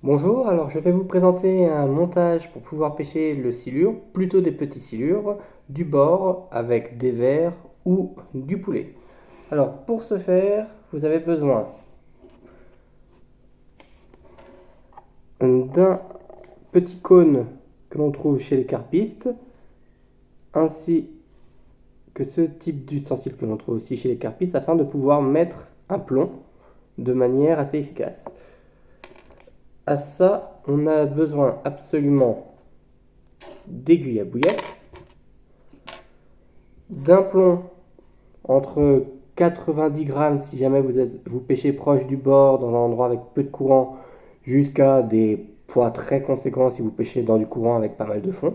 Bonjour, alors je vais vous présenter un montage pour pouvoir pêcher le silure, plutôt des petits silures, du bord avec des vers ou du poulet. Alors pour ce faire, vous avez besoin d'un petit cône que l'on trouve chez les carpistes, ainsi que ce type d'ustensile que l'on trouve aussi chez les carpistes afin de pouvoir mettre un plomb de manière assez efficace. À ça, on a besoin absolument d'aiguilles à bouillette, d'un plomb entre 90 grammes si jamais vous pêchez proche du bord dans un endroit avec peu de courant, jusqu'à des poids très conséquents si vous pêchez dans du courant avec pas mal de fond.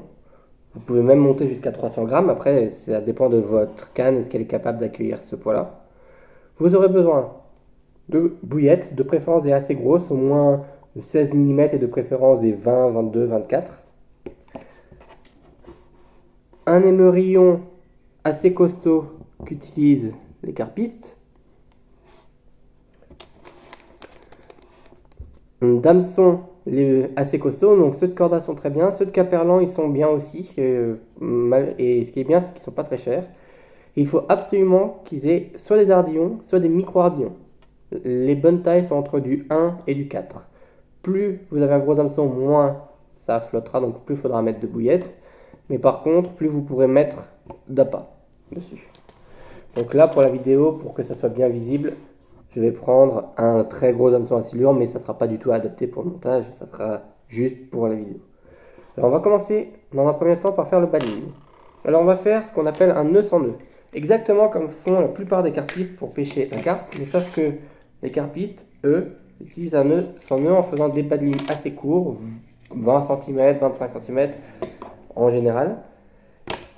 Vous pouvez même monter jusqu'à 300 grammes. Après, ça dépend de votre canne, est-ce qu'elle est capable d'accueillir ce poids-là. Vous aurez besoin de bouillettes, de préférence des assez grosses, au moins 16 mm et de préférence des 20, 22, 24. Un émerillon assez costaud qu'utilisent les carpistes. D'hameçon assez costauds, donc ceux de Corda sont très bien, ceux de Caperlan ils sont bien aussi, et ce qui est bien c'est qu'ils sont pas très chers. Et il faut absolument qu'ils aient soit des ardillons, soit des micro-ardillons. Les bonnes tailles sont entre du 1 et du 4. Plus vous avez un gros hameçon, moins ça flottera, donc plus il faudra mettre de bouillettes. Mais par contre, plus vous pourrez mettre d'appât dessus. Donc là, pour la vidéo, pour que ça soit bien visible, je vais prendre un très gros hameçon à silure, mais ça ne sera pas du tout adapté pour le montage, ça sera juste pour la vidéo. Alors on va commencer dans un premier temps par faire le bas de ligne. Alors on va faire ce qu'on appelle un nœud sans nœud. Exactement comme font la plupart des carpistes pour pêcher la carpe, mais sauf que les carpistes, eux, utilisent un nœud sans nœud en faisant des bas de ligne assez courts, 20 cm, 25 cm en général,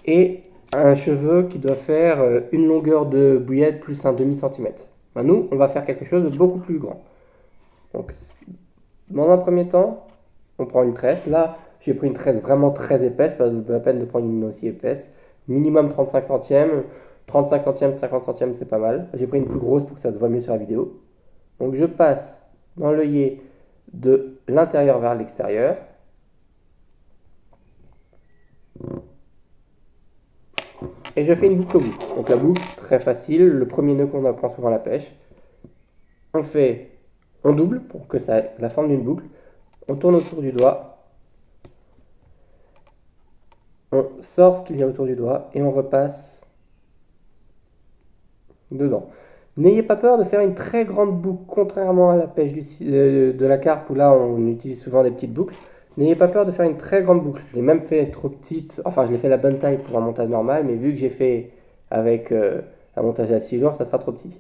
et un cheveu qui doit faire une longueur de bouillette plus un demi-centimètre. Ben, nous, on va faire quelque chose de beaucoup plus grand. Donc, dans un premier temps, on prend une tresse. Là, j'ai pris une tresse vraiment très épaisse, pas la peine de prendre une aussi épaisse. Minimum 35 centièmes. 35 centièmes, 50 centièmes, c'est pas mal. J'ai pris une plus grosse pour que ça se voit mieux sur la vidéo. Donc, je passe dans l'œillet de l'intérieur vers l'extérieur. Et je fais une boucle au bout. Donc la boucle, très facile, le premier nœud qu'on apprend souvent à la pêche. On double pour que ça ait la forme d'une boucle. On tourne autour du doigt. On sort ce qu'il y a autour du doigt et on repasse dedans. N'ayez pas peur de faire une très grande boucle, contrairement à la pêche de la carpe où là on utilise souvent des petites boucles. N'ayez pas peur de faire une très grande boucle. Je l'ai même fait trop petite, enfin je l'ai fait la bonne taille pour un montage normal, mais vu que j'ai fait avec un montage à silure, ça sera trop petit.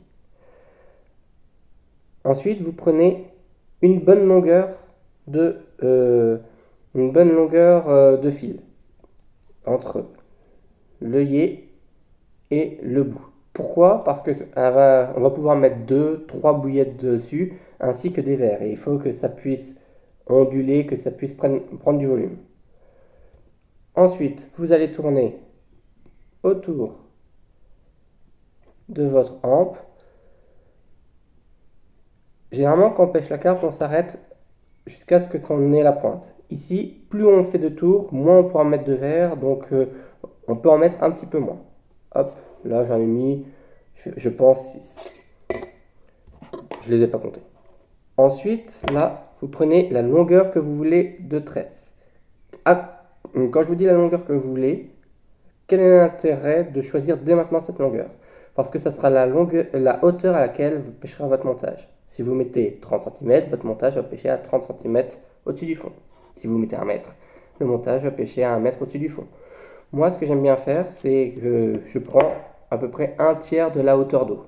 Ensuite, vous prenez une bonne longueur de fil entre l'œillet et le bout. Pourquoi? Parce que on va pouvoir mettre 2, 3 bouillettes dessus, ainsi que des vers. Et il faut que ça puisse onduler, que ça puisse prendre du volume. Ensuite, vous allez tourner autour de votre hampe. Généralement, quand on pêche la carpe, on s'arrête jusqu'à ce que son nez la pointe. Ici, plus on fait de tours, moins on pourra mettre de verre, donc on peut en mettre un petit peu moins. Hop, là j'en ai mis, je pense 6. Je les ai pas comptés. Ensuite, là, vous prenez la longueur que vous voulez de tresse. Ah, quand je vous dis la longueur que vous voulez, quel est l'intérêt de choisir dès maintenant cette longueur? Parce que ça sera la hauteur à laquelle vous pêcherez votre montage. Si vous mettez 30 cm, votre montage va pêcher à 30 cm au-dessus du fond. Si vous mettez 1 mètre, le montage va pêcher à 1 mètre au-dessus du fond. Moi, ce que j'aime bien faire, c'est que je prends à peu près un tiers de la hauteur d'eau.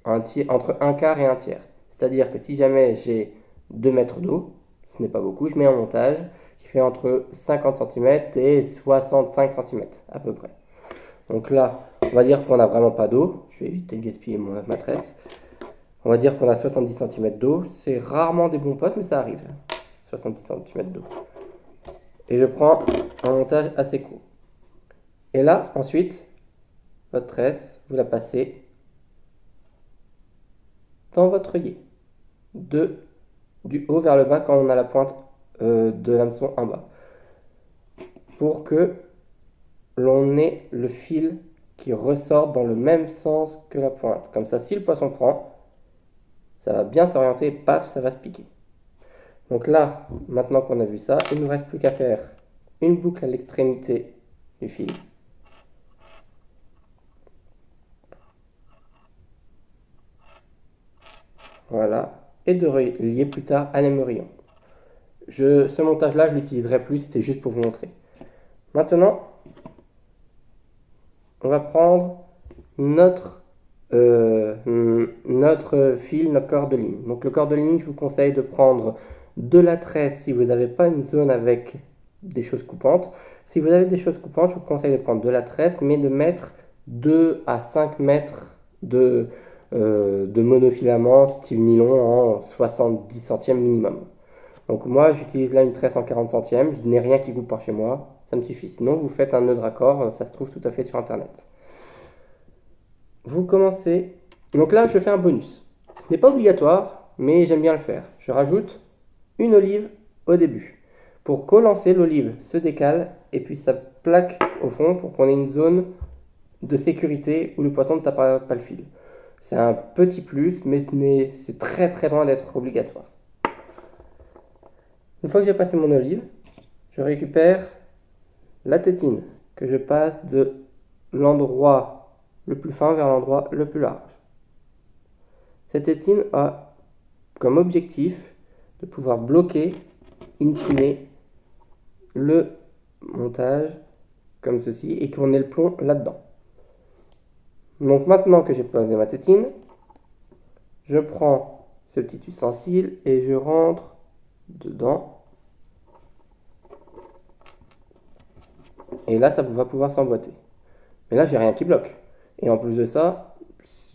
Entre un quart et un tiers. C'est-à-dire que si jamais j'ai 2 mètres d'eau, ce n'est pas beaucoup, je mets un montage qui fait entre 50 cm et 65 cm à peu près. Donc là, on va dire qu'on n'a vraiment pas d'eau. Je vais éviter de gaspiller ma tresse. On va dire qu'on a 70 cm d'eau. C'est rarement des bons postes, mais ça arrive. 70 cm d'eau. Et je prends un montage assez court. Et là, ensuite, votre tresse, vous la passez dans votre œillet de du haut vers le bas quand on a la pointe de l'hameçon en bas. Pour que l'on ait le fil qui ressort dans le même sens que la pointe. Comme ça, si le poisson prend, ça va bien s'orienter, paf, ça va se piquer. Donc là, maintenant qu'on a vu ça, il ne nous reste plus qu'à faire une boucle à l'extrémité du fil. Voilà. Et de relier plus tard à l'émerillon. Ce montage-là, je l'utiliserai plus, c'était juste pour vous montrer. Maintenant, on va prendre notre fil, notre corde de ligne. Donc le corde de ligne, je vous conseille de prendre de la tresse si vous n'avez pas une zone avec des choses coupantes. Si vous avez des choses coupantes, je vous conseille de prendre de la tresse, mais de mettre 2 à 5 mètres de monofilament style nylon en 70 centièmes minimum. Donc moi, j'utilise là une tresse en 40 centièmes, je n'ai rien qui coupe par chez moi, ça me suffit. Sinon, vous faites un nœud de raccord, ça se trouve tout à fait sur internet. Vous commencez. Donc là, je fais un bonus. Ce n'est pas obligatoire, mais j'aime bien le faire. Je rajoute une olive au début. Pour qu'au lancer, l'olive se décale et puis ça plaque au fond pour qu'on ait une zone de sécurité où le poisson ne tape pas le fil. C'est un petit plus, mais c'est très très loin d'être obligatoire. Une fois que j'ai passé mon olive, je récupère la tétine que je passe de l'endroit le plus fin vers l'endroit le plus large. Cette tétine a comme objectif de pouvoir bloquer, in fine, le montage comme ceci et qu'on ait le plomb là-dedans. Donc maintenant que j'ai posé ma tétine, je prends ce petit ustensile et je rentre dedans. Et là, ça va pouvoir s'emboîter. Mais là, j'ai rien qui bloque. Et en plus de ça,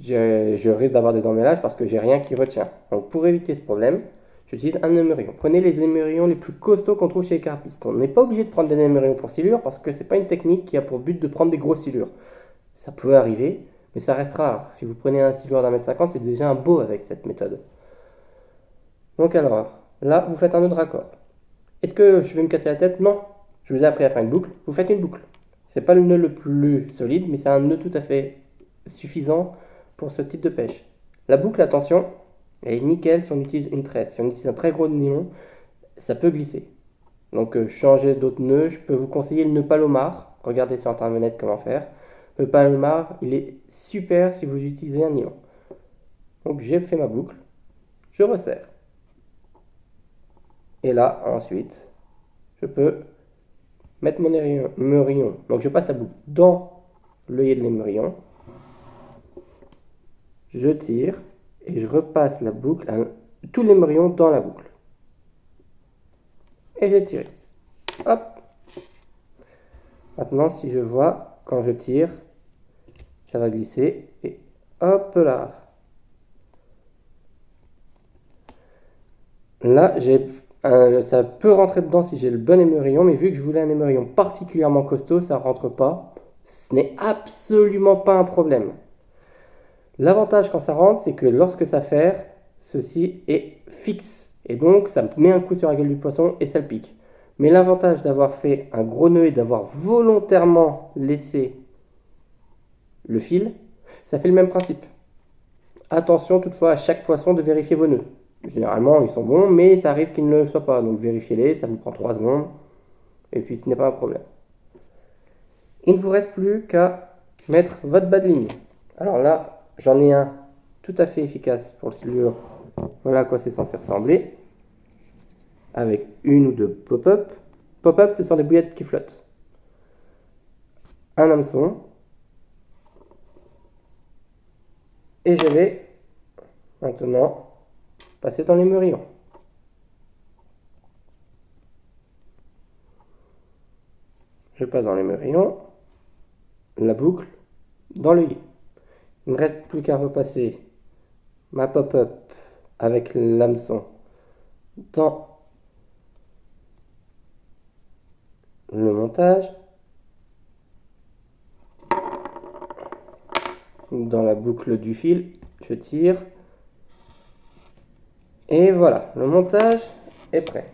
je risque d'avoir des emmêlages parce que j'ai rien qui retient. Donc pour éviter ce problème, j'utilise un émerillon. Prenez les émerillons les plus costauds qu'on trouve chez les carpistes. On n'est pas obligé de prendre des émerillons pour silure parce que c'est pas une technique qui a pour but de prendre des grosses silures. Ça peut arriver, mais ça reste rare. Si vous prenez un silure d'un mètre 50, c'est déjà un beau avec cette méthode. Donc alors, là, vous faites un nœud de raccord. Est-ce que je vais me casser la tête? Non. Je vous ai appris à faire une boucle. Vous faites une boucle. C'est pas le nœud le plus solide, mais c'est un nœud tout à fait suffisant pour ce type de pêche. La boucle, attention, elle est nickel si on utilise une tresse. Si on utilise un très gros nylon, ça peut glisser. Donc changez d'autres nœuds. Je peux vous conseiller le nœud Palomar. Regardez sur internet comment faire. Le Palomar, il est super si vous utilisez un nylon. Donc j'ai fait ma boucle. Je resserre. Et là, ensuite, je peux mettre mon émerillon. Donc je passe la boucle dans l'œillet de l'émerillon. Je tire et je repasse la boucle, tout l'émerillon dans la boucle. Et j'ai tiré. Hop. Maintenant, si je vois, quand je tire, ça va glisser. Et hop là. Là, ça peut rentrer dedans si j'ai le bon émerillon, mais vu que je voulais un émerillon particulièrement costaud, ça ne rentre pas. Ce n'est absolument pas un problème. L'avantage quand ça rentre, c'est que lorsque ça ferre, ceci est fixe. Et donc, ça met un coup sur la gueule du poisson et ça le pique. Mais l'avantage d'avoir fait un gros nœud et d'avoir volontairement laissé le fil, ça fait le même principe. Attention toutefois à chaque poisson de vérifier vos nœuds. Généralement, ils sont bons, mais ça arrive qu'ils ne le soient pas. Donc vérifiez-les, ça vous prend 3 secondes. Et puis ce n'est pas un problème. Il ne vous reste plus qu'à mettre votre bas de ligne. Alors là, j'en ai un tout à fait efficace pour le silure. Voilà à quoi c'est censé ressembler. Avec une ou deux pop-up. Pop-up, ce sont des bouillettes qui flottent. Un hameçon. Et je vais maintenant passer dans l'émerillon. Je passe dans l'émerillon, la boucle dans l'œillet. Il ne me reste plus qu'à repasser ma pop-up avec l'hameçon dans le montage, dans la boucle du fil, je tire, Et voilà, le montage est prêt.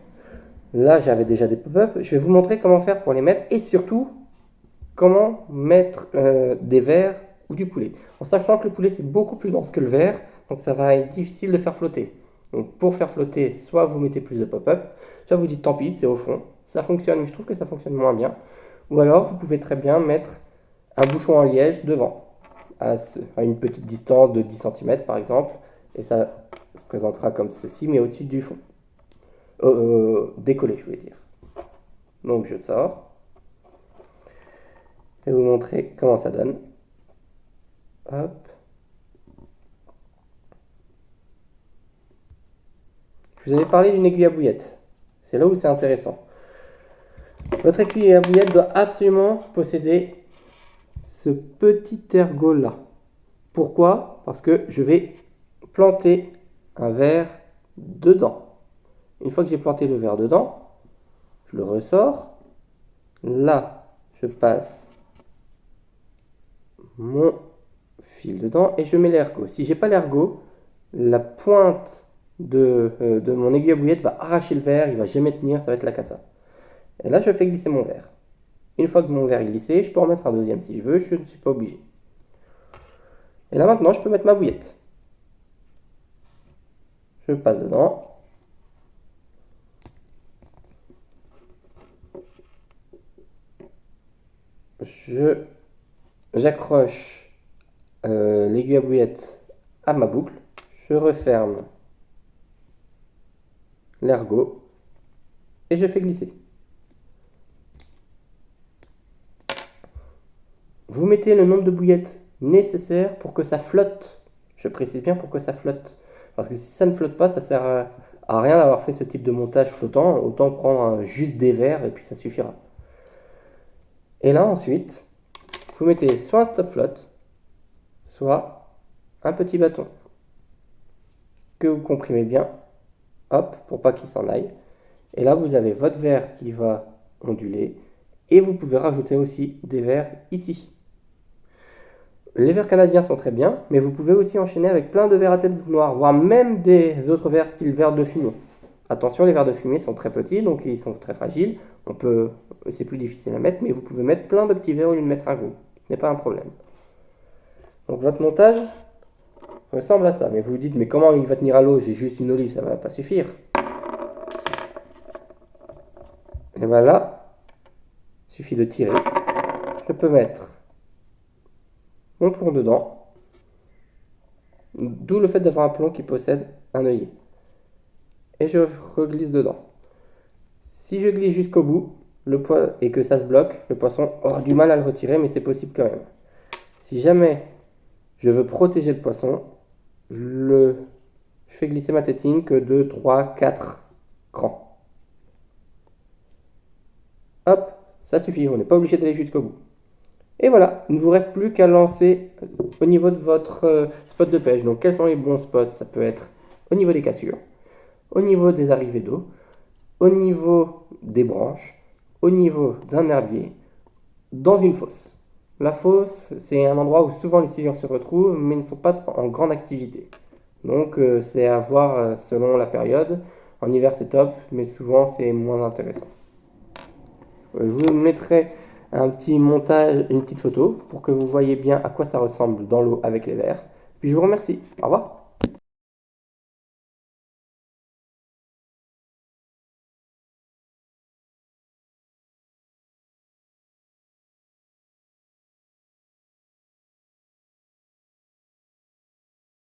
Là, j'avais déjà des pop-up. Je vais vous montrer comment faire pour les mettre et surtout comment mettre des vers ou du poulet. En sachant que le poulet c'est beaucoup plus dense que le verre, donc ça va être difficile de faire flotter. Donc pour faire flotter, soit vous mettez plus de pop-up, soit vous dites tant pis, c'est au fond. Ça fonctionne, mais je trouve que ça fonctionne moins bien. Ou alors vous pouvez très bien mettre un bouchon en liège devant, à une petite distance de 10 cm par exemple, et ça se présentera comme ceci, mais au-dessus du fond. Décollé, je voulais dire. Donc je sors. Je vais vous montrer comment ça donne. Hop. Je vous avais parlé d'une aiguille à bouillette. C'est là où c'est intéressant. Votre aiguille à bouillette doit absolument posséder ce petit ergot là. Pourquoi? Parce que je vais planter un verre dedans. Une fois que j'ai planté le verre dedans, je le ressors. Là, je passe mon fil dedans et je mets l'ergot. Si j'ai pas l'ergot, la pointe de mon aiguille à bouillette va arracher le verre, il va jamais tenir, ça va être la cata. Et là, je fais glisser mon verre. Une fois que mon verre est glissé, je peux en mettre un deuxième si je veux, je ne suis pas obligé. Et là maintenant, je peux mettre ma bouillette. Je passe dedans. J'accroche l'aiguille à bouillette à ma boucle. Je referme l'ergot et je fais glisser. Vous mettez le nombre de bouillettes nécessaire pour que ça flotte. Je précise bien pour que ça flotte. Parce que si ça ne flotte pas, ça sert à rien d'avoir fait ce type de montage flottant. Autant prendre juste des verres et puis ça suffira. Et là ensuite, vous mettez soit un stop flotte, soit un petit bâton que vous comprimez bien, hop, pour pas qu'il s'en aille. Et là, vous avez votre verre qui va onduler et vous pouvez rajouter aussi des verres ici. Les verres canadiens sont très bien, mais vous pouvez aussi enchaîner avec plein de verres à tête noire, voire même des autres verres style verre de fumée. Attention, les verres de fumée sont très petits, donc ils sont très fragiles. C'est plus difficile à mettre, mais vous pouvez mettre plein de petits verres au lieu de mettre un gros. Ce n'est pas un problème. Donc votre montage ressemble à ça, mais vous vous dites, mais comment il va tenir à l'eau? J'ai juste une olive, ça ne va pas suffire. Et bien là, il suffit de tirer. Je peux mettre mon plomb dedans, d'où le fait d'avoir un plomb qui possède un œillet. Et je reglisse dedans. Si je glisse jusqu'au bout et que ça se bloque, le poisson aura du mal à le retirer, mais c'est possible quand même. Si jamais je veux protéger le poisson, je fais glisser ma tétine que 2, 3, 4 crans. Hop, ça suffit, on n'est pas obligé d'aller jusqu'au bout. Et voilà, il ne vous reste plus qu'à lancer au niveau de votre spot de pêche. Donc quels sont les bons spots? Ça peut être au niveau des cassures, au niveau des arrivées d'eau, au niveau des branches, au niveau d'un herbier, dans une fosse. La fosse, c'est un endroit où souvent les sillons se retrouvent, mais ne sont pas en grande activité. Donc c'est à voir selon la période. En hiver c'est top, mais souvent c'est moins intéressant. Je vous mettrai un petit montage, une petite photo pour que vous voyez bien à quoi ça ressemble dans l'eau avec les verres. Puis je vous remercie. Au revoir.